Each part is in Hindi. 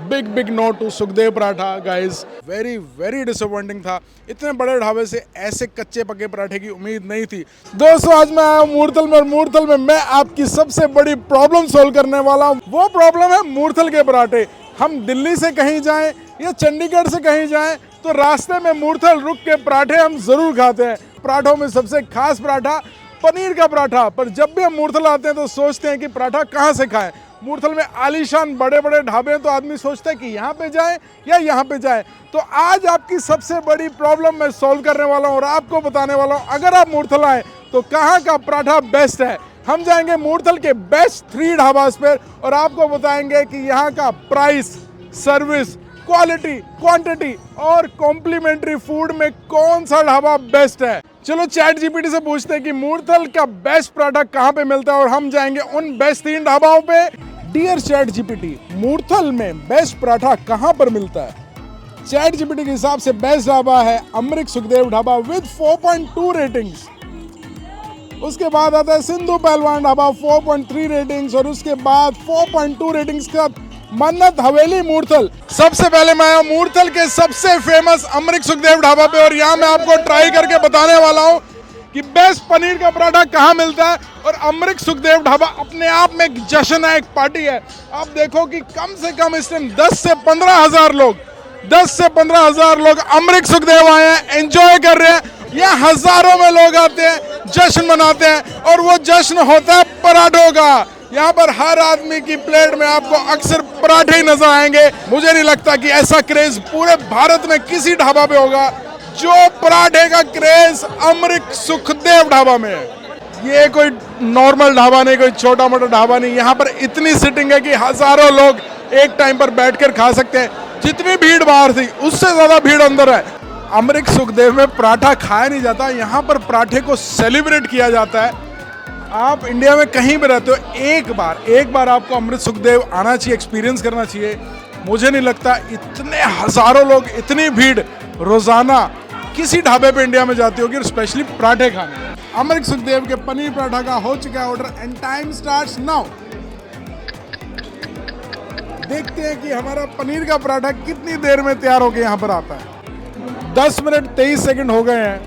Big big no to Sukhdev paratha guys, very very disappointing था। इतने बड़े ढाबे से ऐसे कच्चे पके पराठे की उम्मीद नहीं थी। दोस्तों आज मैं आया हूँ मूर्थल में, और मूर्थल में मैं आपकी सबसे बड़ी प्रॉब्लम सॉल्व करने वाला हूँ। वो प्रॉब्लम है मूर्थल के पराठे। हम दिल्ली से कहीं जाएं या चंडीगढ़ से कहीं जाएं तो रास्ते में मूर्थल रुक के पराठे हम जरूर खाते हैं। पराठों में सबसे खास पराठा पनीर का पराठा। पर जब भी हम मूर्थल आते हैं तो सोचते हैं कि पराठा कहाँ से खाएं। मूर्थल में आलीशान बड़े बड़े ढाबे हैं तो आदमी सोचता है कि यहाँ पे जाए या यहाँ पे जाए। तो आज आपकी सबसे बड़ी प्रॉब्लम मैं सॉल्व करने वाला हूँ और आपको बताने वाला हूँ अगर आप मूर्थल आए तो कहाँ का पराठा बेस्ट है। हम जाएंगे मूर्थल के बेस्ट 3 ढाबास पर और आपको बताएंगे कि यहाँ का प्राइस, सर्विस, क्वालिटी, क्वांटिटी और कॉम्प्लीमेंट्री फूड में कौन सा ढाबा बेस्ट है। चलो चैट जीपीटी से पूछते हैं कि मूर्थल का बेस्ट प्रोडक्ट कहाँ पे मिलता है और हम जाएंगे उन बेस्ट 3 ढाबाओं पे। डियर चैट जीपीटी, मूर्थल में बेस्ट पराठा कहाँ पर मिलता है? चैट जीपीटी के हिसाब से बेस्ट ढाबा है अमृत सुखदेव ढाबा विद 4.2 रेटिंग्स। उसके बाद आता है सिंधु पहलवान ढाबा 4.3 रेटिंग्स और उसके बाद 4.2 रेटिंग्स का मन्नत हवेली मूर्थल। सबसे पहले मैं आया मूर्थल के सबसे फेमस अमृत सुखदेव ढाबा पे और यहाँ मैं आपको ट्राई करके बताने वाला हूँ कि बेस्ट पनीर का पराठा कहाँ मिलता है। और अमृत सुखदेव ढाबा अपने आप में एक जश्न है, एक पार्टी है। आप देखो कि कम से कम इस टाइम 10 से 15 हजार लोग अमृत सुखदेव आए हैं, एंजॉय कर रहे हैं। यहाँ हजारों में लोग आते हैं, जश्न मनाते हैं और वो जश्न होता है पराठों का। यहाँ पर हर आदमी की प्लेट में आपको अक्सर पराठे ही नजर आएंगे। मुझे नहीं लगता कि ऐसा क्रेज पूरे भारत में किसी ढाबा पे होगा जो पराठे का क्रेज अमृत सुखदेव ढाबा में है। ये कोई नॉर्मल ढाबा नहीं, कोई छोटा मोटा ढाबा नहीं। यहाँ पर इतनी सिटिंग है कि हजारों लोग एक टाइम पर बैठकर खा सकते हैं। जितनी भीड़ बाहर थी उससे ज्यादा भीड़ अंदर है। अमृत सुखदेव में पराठा खाया नहीं जाता, यहाँ पर पराठे को सेलिब्रेट किया जाता है। आप इंडिया में कहीं भी रहते हो, एक बार आपको अमृत सुखदेव आना चाहिए, एक्सपीरियंस करना चाहिए। मुझे नहीं लगता इतने हजारों लोग, इतनी भीड़ रोजाना किसी ढाबे पे इंडिया में जाती होगी, स्पेशली पराठे खाने। अमृत सुखदेव के पनीर पराठा का हो चुका है order and time starts now. देखते हैं कि हमारा पनीर का पराठा कितनी देर में तैयार होकर यहाँ पर आता है। 10 मिनट 23 सेकंड हो गए हैं,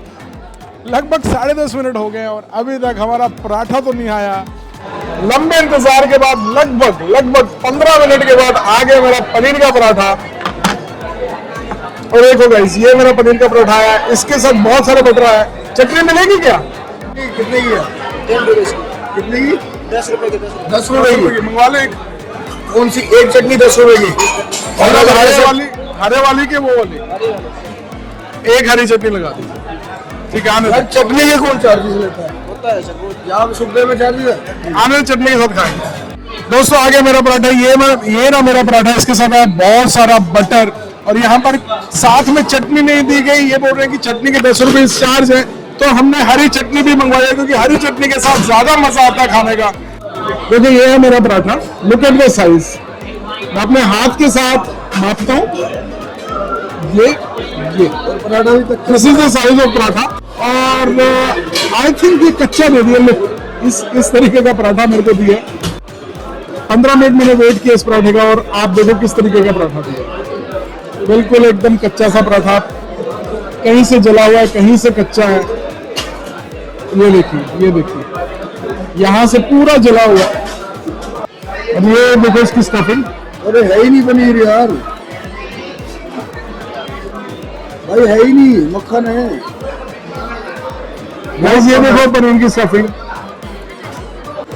लगभग 10.5 मिनट हो गए और अभी तक हमारा पराठा तो नहीं आया। लंबे इंतजार के बाद लगभग 15 मिनट के बाद आ गया मेरा पनीर का पराठा। और देखो गाइस, ये मेरा पनीर का पराठा है, इसके साथ बहुत सारे बटर है। चटनी मिलेगी क्या? कितने की है? 10 रुपए की। कितने की? 10 रुपए की। 10 रुपए की मंगवा ले। कौन सी? एक चटनी 10 रुपए की और हरे वाली के वो वाली एक हरी चटनी लगा दी। ठीक है, चटनी के कौन चार्जेस लेता है? होता है सर, यहाँ सुखदेव में चार्जेस है। आने चटनी के साथ खाएंगे। दोस्तों आगे मेरा पराठा, ये ना मेरा पराठा, इसके साथ है बहुत सारा बटर और यहाँ पर साथ में चटनी नहीं दी गई। ये बोल रहे हैं कि चटनी के 10 रुपए चार्ज है, तो हमने हरी चटनी भी मंगवाई है क्योंकि हरी चटनी के साथ ज्यादा मजा आता है खाने का। देखिए ये है मेरा paratha, look at the size. मैं अपने हाथ के साथ मापता हूँ, ये पराठा भी this is the size of paratha. और आई थिंक ये कच्चा दे दिया। लुक, इस तरीके का पराठा मेरे को दिया। 15 मिनट मैंने वेट किया इस पराठे का और आप देखो किस तरीके का पराठा दिया। बिल्कुल एकदम कच्चा सा पराठा, कहीं से जला हुआ है, कहीं से कच्चा है। ये देखिए यहाँ से पूरा जला हुआ। अब ये देखो इसकी स्टफिंग। अरे है ही नहीं पनीर यार, भाई है ही नहीं, मक्खन है। ये देखो पनीर की स्टफिंग।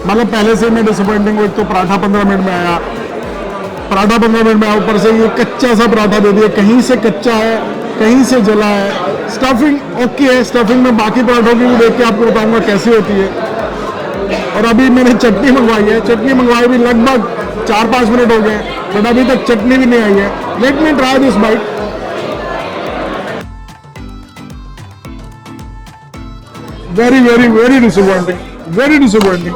मतलब पहले से मैं डिसअपॉइंटिंग, एक तो पराठा 15 मिनट में आया, ऊपर से ये कच्चा सा पराठा दे दिया। कहीं से कच्चा है, कहीं से जला है। स्टफिंग ओके है, स्टफिंग में बाकी पराठों की भी देख के आपको बताऊंगा कैसी होती है। और अभी मैंने चटनी मंगवाई है, चटनी मंगवाई भी लगभग 4-5 मिनट हो गए बट अभी तक चटनी भी नहीं आई है। Let me try this bite. Very disappointing.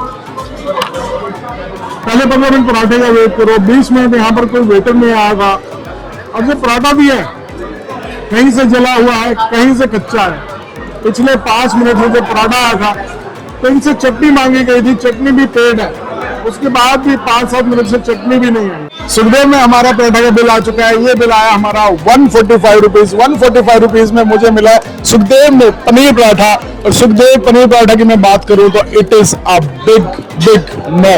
पहले 15 मिनट पराठे का वेट करो, 20 मिनट यहाँ पर कोई वेटर नहीं आएगा। अब ये पराठा भी है, कहीं से जला हुआ है, कहीं से कच्चा है। पिछले 5 मिनट में जब पराठा आया था तो इनसे चटनी मांगी गई थी, चटनी भी पेड है। उसके बाद भी 5-7 मिनट से चटनी भी नहीं आई। सुखदेव में हमारा पराठा का बिल आ चुका है। ये बिल आया हमारा 145 रुपीज। 145 रुपीज में मुझे मिला सुखदेव में पनीर पराठा। और सुखदेव पनीर पराठा की मैं बात करूं तो it is a big no.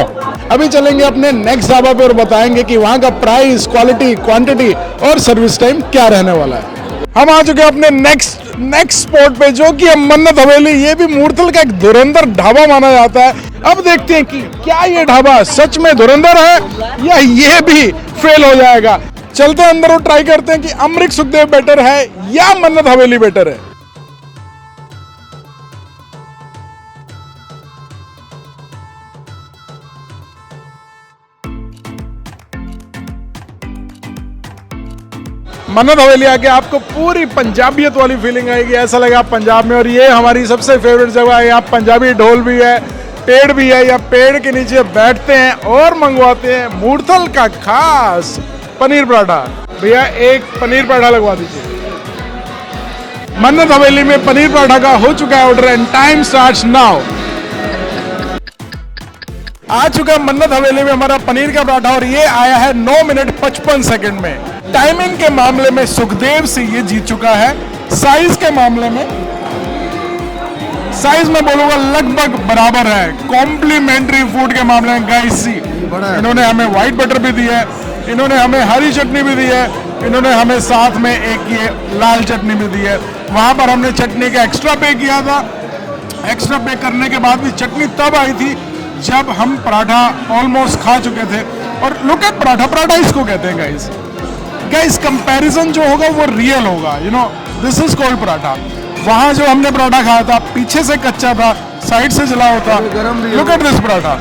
अभी चलेंगे अपने नेक्स्ट ढाबा पे और बताएंगे कि वहां का प्राइस, क्वालिटी, क्वांटिटी और सर्विस टाइम क्या रहने वाला है। हम आ चुके हैं अपने नेक्स्ट स्पॉट पे, जो कि है मन्नत हवेली। ये भी मूर्थल का एक धुरंधर ढाबा माना जाता है। अब देखते हैं कि क्या ये ढाबा सच में धुरंधर है या ये भी फेल हो जाएगा। चलते हैं अंदर और ट्राई करते हैं कि अमृत सुखदेव बेटर है या मन्नत हवेली बेटर है। मन्नत हवेली आके आपको पूरी पंजाबियत वाली फीलिंग आएगी। ऐसा लगा आप पंजाब में। और ये हमारी सबसे फेवरेट जगह है। यहाँ पंजाबी ढोल भी है, पेड़ भी है। या पेड़ के नीचे बैठते हैं और मंगवाते हैं मूर्थल का खास पनीर पराठा। भैया एक पनीर पराठा लगवा दीजिए। मन्नत हवेली में पनीर पराठा का हो चुका है order and time starts now. आ चुका मन्नत हवेली में हमारा पनीर का पराठा और ये आया है 9 मिनट 55 सेकंड में। टाइमिंग के मामले में सुखदेव से ये जीत चुका है। साइज के मामले में, साइज में बोलूंगा लगभग बराबर है। कॉम्प्लीमेंट्री फूड के मामले में गाइस सी, इन्होंने हमें व्हाइट बटर भी दी है, इन्होंने हमें हरी चटनी भी दी है, इन्होंने हमें साथ में एक ये लाल चटनी भी दी है। वहां पर हमने चटनी का एक्स्ट्रा पे किया था। एक्स्ट्रा पे करने के बाद भी चटनी तब आई थी जब हम पराठा ऑलमोस्ट खा चुके थे। और लुक एट पराठा, पराठा इसको कहते हैं गाइस कंपैरिजन जो होगा वो रियल होगा। You know this is called paratha. वहां जो हमने पराठा खाया था पीछे से कच्चा था, साइड से जला होता। Look at this paratha,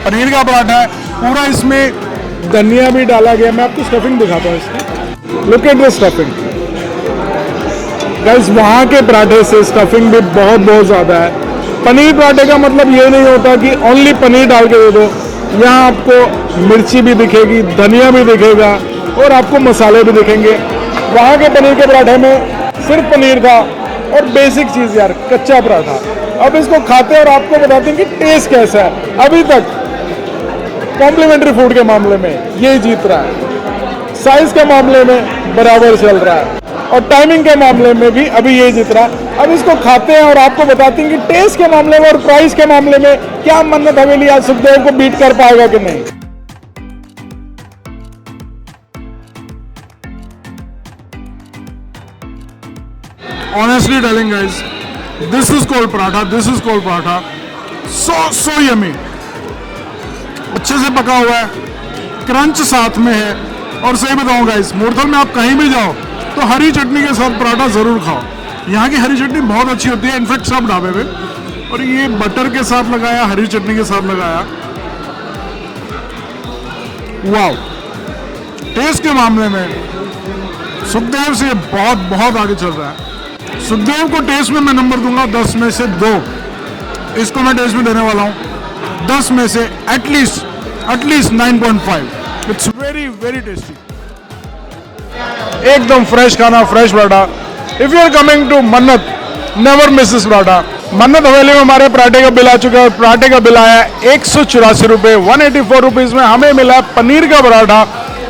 paneer का पराठा है पूरा। इसमें धनिया भी डाला गया। मैं आपको स्टफिंग दिखाता हूँ इसकी। Look at this stuffing guys. वहां के पराठे से स्टफिंग भी बहुत ज्यादा है। पनीर पराठे का मतलब ये नहीं होता कि ओनली पनीर डाल के दे दो। यहाँ आपको मिर्ची भी दिखेगी, धनिया भी दिखेगा और आपको मसाले भी दिखेंगे। वहाँ के पनीर के पराठे में सिर्फ पनीर था और बेसिक चीज़ यार कच्चा पराठा। अब इसको खाते हैं और आपको बताते हैं कि टेस्ट कैसा है। अभी तक कॉम्प्लीमेंट्री फूड के मामले में ये जीत रहा है, साइज के मामले में बराबर चल रहा है और टाइमिंग के मामले में भी अभी ये जीत रहा है। अब इसको खाते हैं और आपको बताते हैं कि टेस्ट के मामले में और प्राइस के मामले में क्या मन्नत हवेली आज सुखदेव को बीट कर पाएगा कि नहीं। Honestly telling guys, this is called paratha. This is called paratha. So yummy. अच्छे से पका हुआ है, क्रंच साथ में है। और सही बताऊं गाइस, मूर्थल में आप कहीं भी जाओ तो हरी चटनी के साथ पराठा जरूर खाओ। यहाँ की हरी चटनी बहुत अच्छी होती है, इनफैक्ट सब ढाबे पे। और ये बटर के साथ लगाया, हरी चटनी के साथ लगाया। वाओ, टेस्ट के मामले में सुखदेव से बहुत आगे चल रहा है। सुखदेव को टेस्ट में मैं नंबर दूंगा 10 में से 2। इसको मैं टेस्ट में देने वाला हूं 10 में से एटलीस्ट 9.5। इट्स वेरी टेस्टी, एकदम फ्रेश खाना, fresh paratha. If you are coming to Mannat, never miss this paratha. Mannat Haveli में हमारे पराठे का बिल आ चुका है। पराठे का बिल आया 184 रुपए। 184 रुपीज में हमें मिला पनीर का पराठा।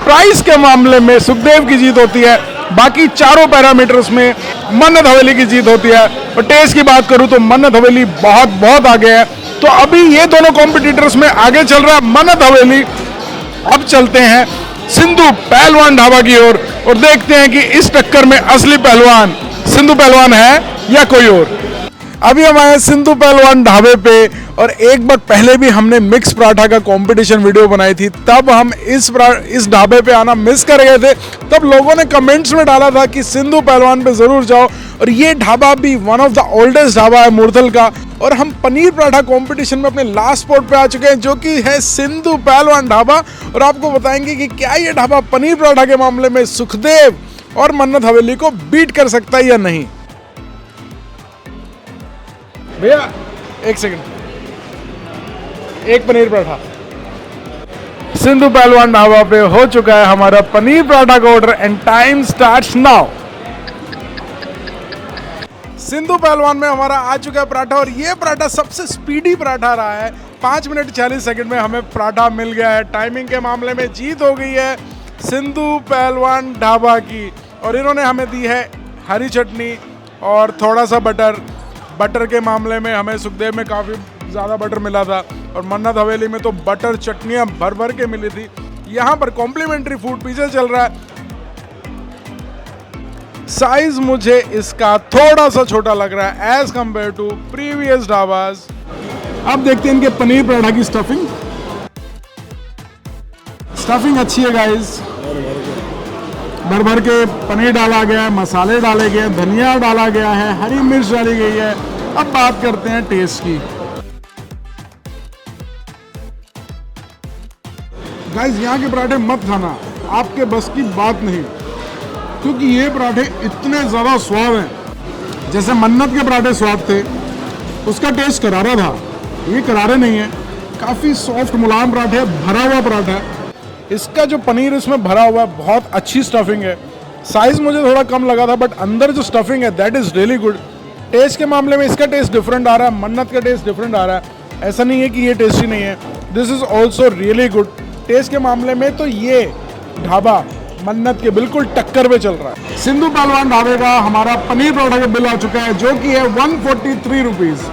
प्राइस के मामले में सुखदेव की जीत होती है, बाकी चारों पैरामीटर्स में मन्नत हवेली की जीत होती है। और टेस्ट की बात करूं तो मन्नत हवेली बहुत आगे है। तो अभी ये दोनों कॉम्पिटिटर्स में आगे चल रहा है मन्नत हवेली। अब चलते हैं सिंधु पहलवान ढाबा की ओर और देखते हैं कि इस टक्कर में असली पहलवान सिंधु पहलवान है या कोई और। अभी हम आए सिंधु पहलवान ढाबे पे और एक बार पहले भी हमने मिक्स पराठा का कंपटीशन वीडियो बनाई थी। तब हम इस ढाबे पे आना मिस कर गए थे। तब लोगों ने कमेंट्स में डाला था कि सिंधु पहलवान पे जरूर जाओ। और ये ढाबा भी one of the oldest dhaba है मूर्थल का। और हम पनीर पराठा कंपटीशन में अपने लास्ट स्पॉट पे आ चुके हैं, जो कि है सिंधु पहलवान ढाबा। और आपको बताएंगे कि क्या ये ढाबा पनीर पराठा के मामले में सुखदेव और मन्नत हवेली को बीट कर सकता है या नहीं। भैया एक सेकंड, एक पनीर पराठा। सिंधु पहलवान ढाबा पे हो चुका है हमारा पनीर पराठा का order and time starts now. Sindhu पहलवान में हमारा आ चुका है पराठा और ये पराठा सबसे स्पीडी पराठा रहा है। 5 मिनट 40 सेकंड में हमें पराठा मिल गया है। टाइमिंग के मामले में जीत हो गई है सिंधु पहलवान ढाबा की, और इन्होंने हमें दी है हरी चटनी और थोड़ा सा बटर। बटर के मामले में हमें सुखदेव में काफ़ी ज़्यादा बटर मिला था, और मन्नत हवेली में तो बटर चटनियाँ भर भर के मिली थी। यहाँ पर कॉम्प्लीमेंट्री फूड पीछे चल रहा है। साइज मुझे इसका थोड़ा सा छोटा लग रहा है as compare to previous dhabas. अब देखते हैं इनके पनीर पराठा की स्टफिंग। स्टफिंग अच्छी है गाइस, भर भर के पनीर डाला गया है, मसाले डाले गए हैं, धनिया डाला गया है, हरी मिर्च डाली गई है। अब बात करते हैं टेस्ट की। गाइस यहाँ के पराठे मत खाना, आपके बस की बात नहीं, क्योंकि ये पराठे इतने ज़्यादा स्वाद हैं। जैसे मन्नत के पराठे स्वाद थे, उसका टेस्ट करारा था, ये करारे नहीं है, काफ़ी सॉफ्ट मुलायम पराठे, भरा हुआ पराठा है। इसका जो पनीर इसमें भरा हुआ है बहुत अच्छी स्टफिंग है। साइज़ मुझे थोड़ा कम लगा था, बट अंदर जो स्टफिंग है that is really good. Taste के मामले में इसका टेस्ट डिफरेंट आ रहा है, मन्नत का टेस्ट डिफरेंट आ रहा है। ऐसा नहीं है कि ये टेस्टी नहीं है, this is also really good. Taste के मामले में तो ये ढाबा मन्नत के बिल्कुल टक्कर पे चल रहा है। सिंधु पहलवान ढाबे का हमारा पनीर पराठा का बिल आ चुका है, जो कि है 143 रुपीज़।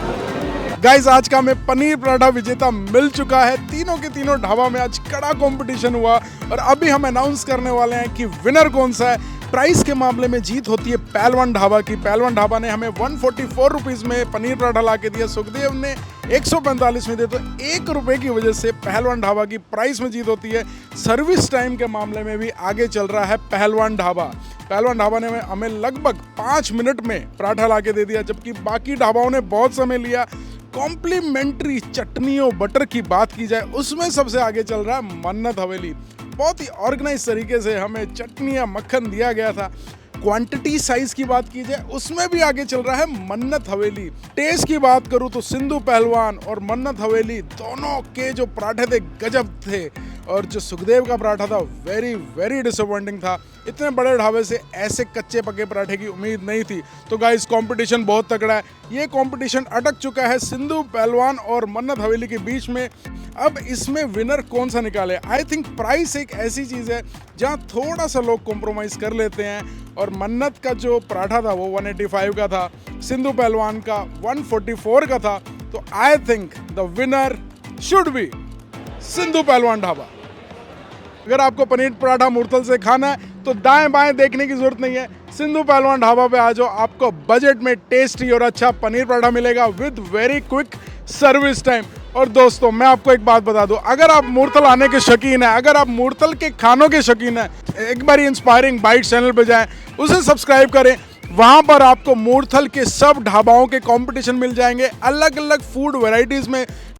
गाइस आज का हमें पनीर पराठा विजेता मिल चुका है। तीनों के तीनों ढाबा में आज कड़ा कंपटीशन हुआ, और अभी हम अनाउंस करने वाले हैं कि विनर कौन सा है। प्राइस के मामले में जीत होती है पहलवान ढाबा की। पहलवान ढाबा ने हमें 144 रुपीज़ में पनीर पराठा ला के दिया, सुखदेव ने 145 में दिया, तो 1 रुपये की वजह से पहलवान ढाबा की प्राइस में जीत होती है। सर्विस टाइम के मामले में भी आगे चल रहा है पहलवान ढाबा। पहलवान ढाबा ने हमें लगभग 5 मिनट में पराठा ला के दे दिया, जबकि बाकी ढाबाओं ने बहुत समय लिया। कॉम्प्लीमेंट्री चटनियों बटर की बात की जाए, उसमें सबसे आगे चल रहा है मन्नत हवेली। बहुत ही ऑर्गेनाइज तरीके से हमें चटनियाँ मक्खन दिया गया था। क्वांटिटी साइज की बात की जाए, उसमें भी आगे चल रहा है मन्नत हवेली। टेस्ट की बात करूँ तो सिंधु पहलवान और मन्नत हवेली दोनों के जो पराठे थे गजब थे, और जो सुखदेव का पराठा था वेरी वेरी डिसअपॉइंटिंग था। इतने बड़े ढाबे से ऐसे कच्चे पके पराठे की उम्मीद नहीं थी। तो गाइस कंपटीशन बहुत तगड़ा है। ये कंपटीशन अटक चुका है सिंधु पहलवान और मन्नत हवेली के बीच में। अब इसमें विनर कौन सा निकाले? आई थिंक प्राइस एक ऐसी चीज़ है जहाँ थोड़ा सा लोग कॉम्प्रोमाइज़ कर लेते हैं, और मन्नत का जो पराठा था वो 185 का था, सिंधु पहलवान का 144 का था। तो I think the winner should be Sindhu पहलवान ढाबा। अगर आपको पनीर पराठा मुरतल से खाना है तो दाएं बाएं देखने की जरूरत नहीं है, सिंधु पहलवान ढाबा पे आ जाओ। आपको बजट में टेस्टी और अच्छा पनीर पराठा मिलेगा with very quick service time. और दोस्तों मैं आपको एक बात बता दूं, अगर आप मुरतल आने के शौकीन हैं, अगर आप मुरतल के खानों के शौकीन हैं, एक बार इंस्पायरिंग बाइट चैनल पे जाएं, उसे सब्सक्राइब करें। वहाँ पर आपको मुरतल के सब ढाबाओं के कंपटीशन मिल जाएंगे, अलग अलग फूड वैरायटीज़ में